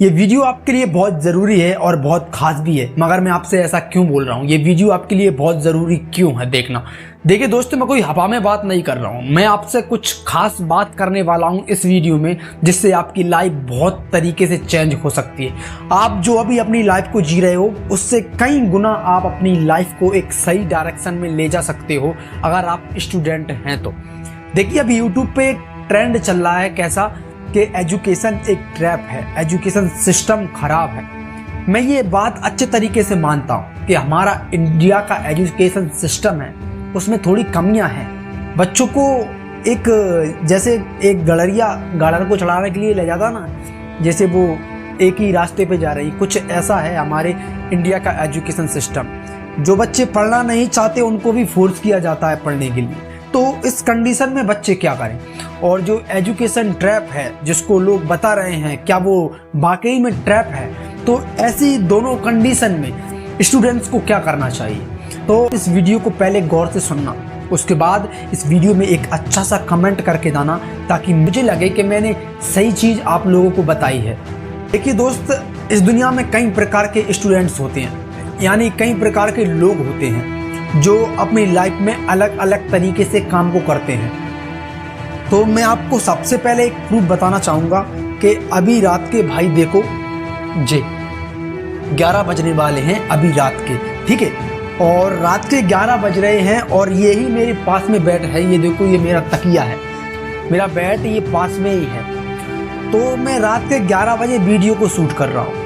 ये वीडियो आपके लिए बहुत ज़रूरी है और बहुत खास भी है, मगर मैं आपसे ऐसा क्यों बोल रहा हूँ। ये वीडियो आपके लिए बहुत ज़रूरी क्यों है देखना। देखिए दोस्तों, मैं कोई हवा में बात नहीं कर रहा हूँ। मैं आपसे कुछ खास बात करने वाला हूँ इस वीडियो में, जिससे आपकी लाइफ बहुत तरीके से चेंज हो सकती है। आप जो अभी अपनी लाइफ को जी रहे हो, उससे कई गुना आप अपनी लाइफ को एक सही डायरेक्शन में ले जा सकते हो, अगर आप स्टूडेंट हैं तो। देखिए, अभी यूट्यूब पे एक ट्रेंड चल रहा है कैसा कि एजुकेशन एक ट्रैप है, एजुकेशन सिस्टम खराब है। मैं ये बात अच्छे तरीके से मानता हूँ कि हमारा इंडिया का एजुकेशन सिस्टम है, उसमें थोड़ी कमियां हैं। बच्चों को जैसे एक गाड़र को चलाने के लिए ले जाता ना, जैसे वो एक ही रास्ते पे जा रही, कुछ ऐसा है हमारे इंडिया का एजुकेशन सिस्टम। जो बच्चे पढ़ना नहीं चाहते उनको भी फोर्स किया जाता है पढ़ने के लिए। तो इस कंडीशन में बच्चे क्या करें? और जो एजुकेशन ट्रैप है जिसको लोग बता रहे हैं, क्या वो वाकई में ट्रैप है? तो ऐसी दोनों कंडीशन में स्टूडेंट्स को क्या करना चाहिए? तो इस वीडियो को पहले गौर से सुनना, उसके बाद इस वीडियो में एक अच्छा सा कमेंट करके देना, ताकि मुझे लगे कि मैंने सही चीज़ आप लोगों को बताई है। देखिए दोस्त, इस दुनिया में कई प्रकार के स्टूडेंट्स होते हैं, यानी कई प्रकार के लोग होते हैं जो अपनी लाइफ में अलग अलग तरीके से काम को करते हैं। तो मैं आपको सबसे पहले एक प्रूफ बताना चाहूँगा कि अभी रात के भाई देखो जी 11 बजने वाले हैं अभी रात के, ठीक है। और रात के 11 बज रहे हैं और यही मेरे पास में बेड है। ये देखो, ये मेरा तकिया है, मेरा बेड ये पास में ही है। तो मैं रात के 11 बजे वीडियो को शूट कर रहा हूँ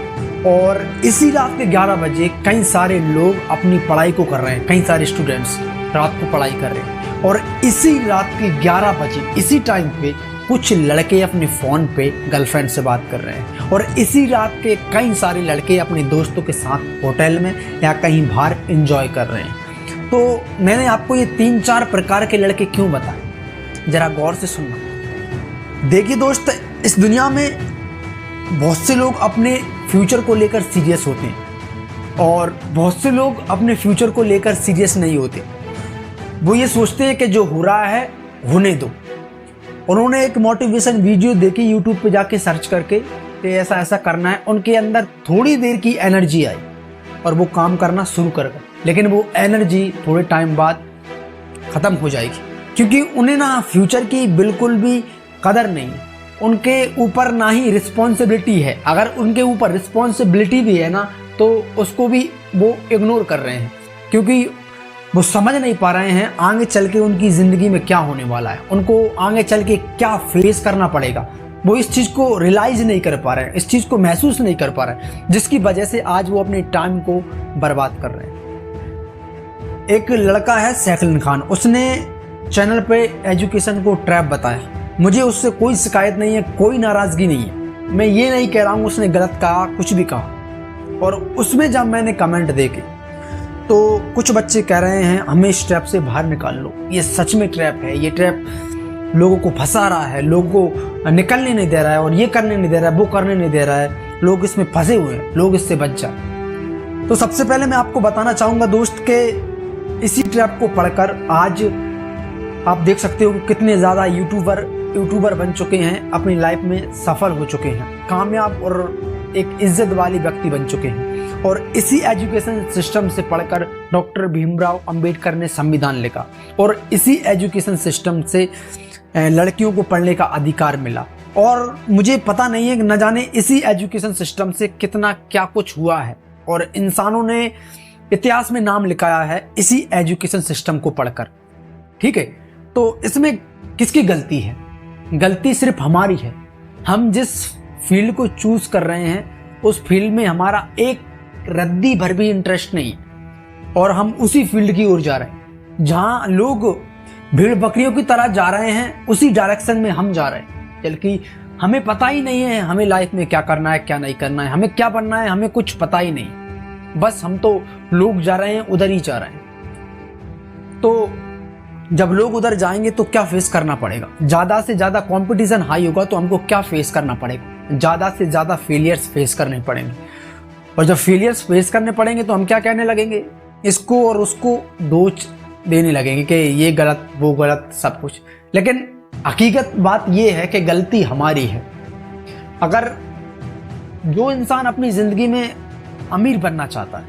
और इसी रात के 11 बजे कई सारे लोग अपनी पढ़ाई को कर रहे हैं, कई सारे स्टूडेंट्स रात को पढ़ाई कर रहे हैं। और इसी रात के 11 बजे इसी टाइम पे कुछ लड़के अपने फ़ोन पे गर्लफ्रेंड से बात कर रहे हैं, और इसी रात के कई सारे लड़के अपने दोस्तों के साथ होटल में या कहीं बाहर एंजॉय कर रहे हैं। तो मैंने आपको ये 3-4 प्रकार के लड़के क्यों बताए, ज़रा गौर से सुनना। देखिए दोस्त, इस दुनिया में बहुत से लोग अपने फ्यूचर को लेकर सीरियस होते हैं और बहुत से लोग अपने फ्यूचर को लेकर सीरियस नहीं होते। वो ये सोचते हैं कि जो हो रहा है होने दो। उन्होंने एक मोटिवेशन वीडियो देखी यूट्यूब पे जाके सर्च करके कि ऐसा ऐसा करना है। उनके अंदर थोड़ी देर की एनर्जी आई और वो काम करना शुरू कर गए, लेकिन वो एनर्जी थोड़े टाइम बाद ख़त्म हो जाएगी, क्योंकि उन्हें ना फ्यूचर की बिल्कुल भी कदर नहीं है। उनके ऊपर ना ही रिस्पॉन्सिबिलिटी है। अगर उनके ऊपर रिस्पॉन्सिबिलिटी भी है ना, तो उसको भी वो इग्नोर कर रहे हैं, क्योंकि वो समझ नहीं पा रहे हैं आगे चल के उनकी ज़िंदगी में क्या होने वाला है, उनको आगे चल के क्या फेस करना पड़ेगा। वो इस चीज़ को रियलाइज़ नहीं कर पा रहे हैं, इस चीज़ को महसूस नहीं कर पा रहे हैं, जिसकी वजह से आज वो अपने टाइम को बर्बाद कर रहे हैं। एक लड़का है सैफ अली खान, उसने चैनल पे एजुकेशन को ट्रैप बताया। मुझे उससे कोई शिकायत नहीं है, कोई नाराज़गी नहीं है। मैं ये नहीं कह रहा हूँ उसने गलत कहा, कुछ भी कहा। और उसमें जब मैंने कमेंट देखे तो कुछ बच्चे कह रहे हैं हमें इस ट्रैप से बाहर निकाल लो, ये सच में ट्रैप है, ये ट्रैप लोगों को फंसा रहा है, लोगों को निकलने नहीं दे रहा है, और ये करने नहीं दे रहा है, वो करने नहीं दे रहा है, लोग इसमें फंसे हुए हैं, लोग इससे बच जाए। तो सबसे पहले मैं आपको बताना चाहूँगा दोस्त के इसी ट्रैप को पढ़कर आज आप देख सकते हो कि कितने ज़्यादा यूट्यूबर बन चुके हैं, अपनी लाइफ में सफल हो चुके हैं, कामयाब और एक इज्जत वाले व्यक्ति बन चुके हैं। और इसी एजुकेशन सिस्टम से पढ़कर डॉक्टर भीमराव अंबेडकर ने संविधान लिखा, और इसी एजुकेशन सिस्टम से लड़कियों को पढ़ने का अधिकार मिला। और मुझे पता नहीं है कि न जाने इसी एजुकेशन सिस्टम से कितना क्या कुछ हुआ है, और इंसानों ने इतिहास में नाम लिखाया है इसी एजुकेशन सिस्टम को पढ़कर, ठीक है। तो इसमें किसकी गलती है? गलती सिर्फ हमारी है। हम जिस फील्ड को चूज कर रहे हैं उस फील्ड में हमारा एक रद्दी भर भी इंटरेस्ट नहीं है, और हम उसी फील्ड की ओर जा रहे हैं। जहां लोग भीड़ बकरियों की तरह जा रहे हैं, उसी डायरेक्शन में हम जा रहे हैं, बल्कि हमें पता ही नहीं है हमें लाइफ में क्या करना है, क्या नहीं करना है, हमें क्या बनना है, हमें कुछ पता ही नहीं। बस हम तो लोग जा रहे हैं, उधर ही जा रहे हैं। तो जब लोग उधर जाएंगे तो क्या फेस करना पड़ेगा? ज़्यादा से ज़्यादा कंपटीशन हाई होगा तो हमको क्या फेस करना पड़ेगा? ज़्यादा से ज़्यादा फेलियर्स फेस करने पड़ेंगे। और जब फेलियर्स फेस करने पड़ेंगे तो हम क्या कहने लगेंगे? इसको और उसको दोष देने लगेंगे कि ये गलत, वो गलत, सब कुछ। लेकिन हकीकत बात ये है कि गलती हमारी है। अगर जो इंसान अपनी ज़िंदगी में अमीर बनना चाहता है,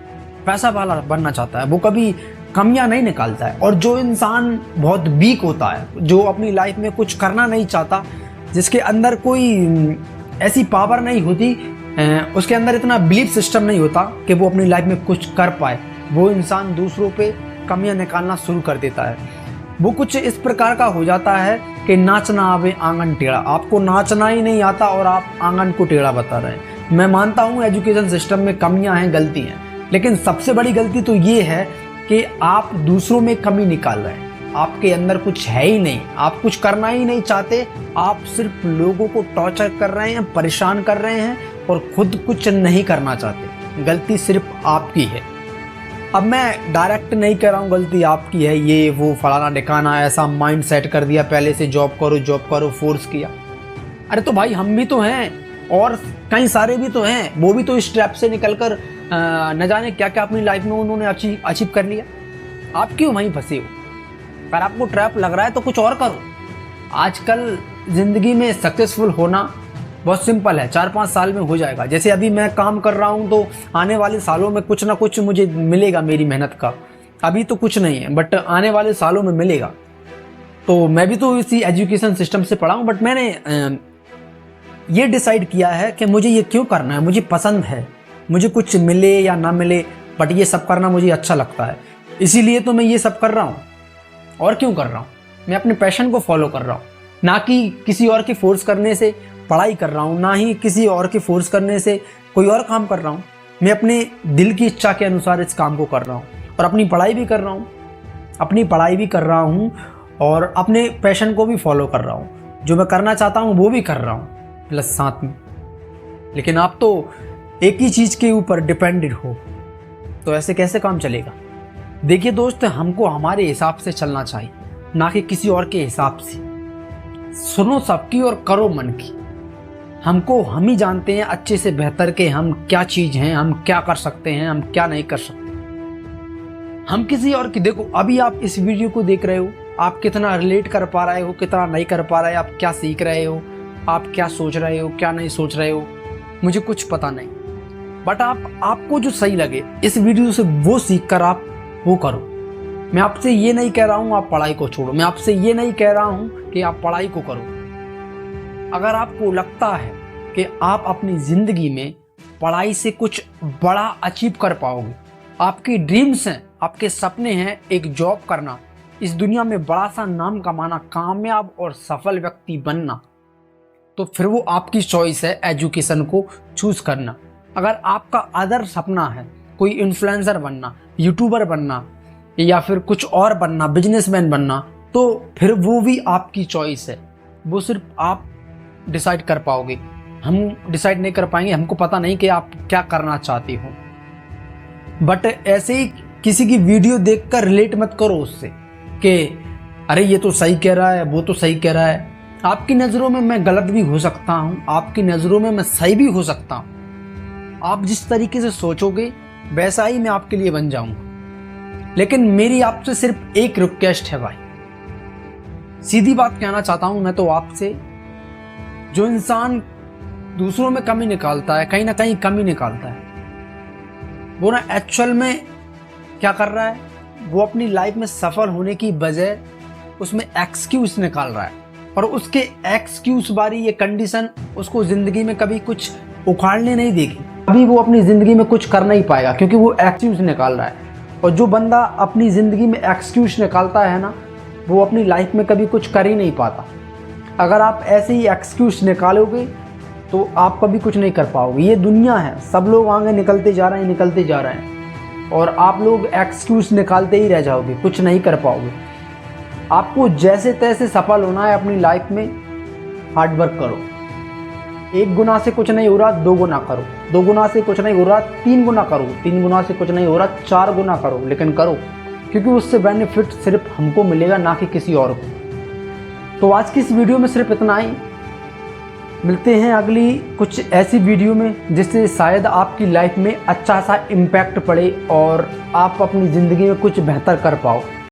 पैसा वाला बनना चाहता है, वो कभी कमियां नहीं निकालता है। और जो इंसान बहुत वीक होता है, जो अपनी लाइफ में कुछ करना नहीं चाहता, जिसके अंदर कोई ऐसी पावर नहीं होती, उसके अंदर इतना बिलीफ सिस्टम नहीं होता कि वो अपनी लाइफ में कुछ कर पाए, वो इंसान दूसरों पे कमियां निकालना शुरू कर देता है। वो कुछ इस प्रकार का हो जाता है कि नाचना आवे आंगन टेढ़ा। आपको नाचना ही नहीं आता और आप आंगन को टेढ़ा बता रहे हैं। मैं मानता हूँ एजुकेशन सिस्टम में कमियां हैं, गलती हैं, लेकिन सबसे बड़ी गलती तो ये है कि आप दूसरों में कमी निकाल रहे हैं। आपके अंदर कुछ है ही नहीं, आप कुछ करना ही नहीं चाहते, आप सिर्फ लोगों को टॉर्चर कर रहे हैं, परेशान कर रहे हैं और खुद कुछ नहीं करना चाहते। गलती सिर्फ आपकी है। अब मैं डायरेक्ट नहीं कह रहा हूँ गलती आपकी है, ये वो फलाना ढिकाना, ऐसा माइंड सेट कर दिया पहले से, जॉब करो फोर्स किया। अरे तो भाई हम भी तो हैं और कई सारे भी तो हैं, वो भी तो इस ट्रैप से निकल कर न जाने क्या क्या अपनी लाइफ में उन्होंने अचीव कर लिया। आप क्यों वहीं फंसे हो? अगर आपको ट्रैप लग रहा है तो कुछ और करो। आजकल ज़िंदगी में सक्सेसफुल होना बहुत सिंपल है, 4-5 साल में हो जाएगा। जैसे अभी मैं काम कर रहा हूँ तो आने वाले सालों में कुछ ना कुछ मुझे मिलेगा मेरी मेहनत का। अभी तो कुछ नहीं है, बट आने वाले सालों में मिलेगा। तो मैं भी तो इसी एजुकेशन सिस्टम से पढ़ा हूँ, बट मैंने ये डिसाइड किया है कि मुझे ये क्यों करना है। मुझे पसंद है, मुझे कुछ मिले या ना मिले, बट ये सब करना मुझे अच्छा लगता है, इसीलिए तो मैं ये सब कर रहा हूँ। और क्यों कर रहा हूँ? मैं अपने पैशन को फॉलो कर रहा हूँ, ना कि किसी और की फोर्स करने से पढ़ाई कर रहा हूँ, ना ही किसी और की फोर्स करने से कोई और काम कर रहा हूँ। मैं अपने दिल की इच्छा के अनुसार इस काम को कर रहा हूँ और अपनी पढ़ाई भी कर रहा हूँ और अपने पैशन को भी फॉलो कर रहा हूँ। जो मैं करना चाहता हूँ वो भी कर रहा हूँ प्लस साथ में। लेकिन आप तो एक ही चीज़ के ऊपर डिपेंडेड हो, तो ऐसे कैसे काम चलेगा? देखिए दोस्त, हमको हमारे हिसाब से चलना चाहिए, ना कि किसी और के हिसाब से। सुनो सबकी और करो मन की। हमको हम ही जानते हैं अच्छे से बेहतर के हम क्या चीज़ हैं, हम क्या कर सकते हैं, हम क्या नहीं कर सकते। हम किसी और की, देखो अभी आप इस वीडियो को देख रहे हो, आप कितना रिलेट कर पा रहे हो, कितना नहीं कर पा रहे, आप क्या सीख रहे हो, आप क्या सोच रहे हो, क्या नहीं सोच रहे हो, मुझे कुछ पता नहीं। बट आपको जो सही लगे इस वीडियो से वो सीख कर आप वो करो। मैं आपसे ये नहीं कह रहा हूँ आप पढ़ाई को छोड़ो, मैं आपसे ये नहीं कह रहा हूँ कि आप पढ़ाई को करो। अगर आपको लगता है कि आप अपनी ज़िंदगी में पढ़ाई से कुछ बड़ा अचीव कर पाओगे, आपकी ड्रीम्स हैं, आपके सपने हैं एक जॉब करना, इस दुनिया में बड़ा सा नाम कमाना, कामयाब और सफल व्यक्ति बनना, तो फिर वो आपकी चॉइस है एजुकेशन को चूज़ करना। अगर आपका अदर सपना है कोई इन्फ्लुएंसर बनना, यूट्यूबर बनना या फिर कुछ और बनना, बिजनेसमैन बनना, तो फिर वो भी आपकी चॉइस है। वो सिर्फ आप डिसाइड कर पाओगे, हम डिसाइड नहीं कर पाएंगे। हमको पता नहीं कि आप क्या करना चाहते हो। बट ऐसे ही किसी की वीडियो देखकर रिलेट मत करो उससे कि अरे ये तो सही कह रहा है, वो तो सही कह रहा है। आपकी नज़रों में मैं गलत भी हो सकता हूँ, आपकी नज़रों में मैं सही भी हो सकता हूँ। आप जिस तरीके से सोचोगे वैसा ही मैं आपके लिए बन जाऊँगा। लेकिन मेरी आपसे सिर्फ एक रिक्वेस्ट है भाई, सीधी बात कहना चाहता हूँ मैं तो आपसे। जो इंसान दूसरों में कमी निकालता है, कहीं ना कहीं कमी निकालता है, वो ना एक्चुअल में क्या कर रहा है, वो अपनी लाइफ में सफल होने की बजाय उसमें एक्सक्यूज निकाल रहा है। और उसके एक्सक्यूज वाली ये कंडीशन उसको ज़िंदगी में कभी कुछ उखाड़ने नहीं देगी, कभी वो अपनी ज़िंदगी में कुछ कर नहीं पाएगा, क्योंकि वो एक्सक्यूज निकाल रहा है। और जो बंदा अपनी ज़िंदगी में एक्सक्यूज निकालता है ना, वो अपनी लाइफ में कभी कुछ कर ही नहीं पाता। अगर आप ऐसे ही एक्सक्यूज निकालोगे तो आप कभी कुछ नहीं कर पाओगे। ये दुनिया है, सब लोग आगे निकलते जा रहे हैं और आप लोग एक्सक्यूज निकालते ही रह जाओगे, कुछ नहीं कर पाओगे। आपको जैसे तैसे सफल होना है अपनी लाइफ में, हार्ड वर्क करो। 1 गुना से कुछ नहीं हो रहा, 2 गुना करो। 2 गुना से कुछ नहीं हो रहा, 3 गुना करो। 3 गुना से कुछ नहीं हो रहा, 4 गुना करो, लेकिन करो, क्योंकि उससे बेनिफिट सिर्फ हमको मिलेगा, ना कि किसी और को। तो आज की इस वीडियो में सिर्फ इतना ही। मिलते हैं अगली कुछ ऐसी वीडियो में जिससे शायद आपकी लाइफ में अच्छा सा इम्पैक्ट पड़े और आप अपनी ज़िंदगी में कुछ बेहतर कर पाओ।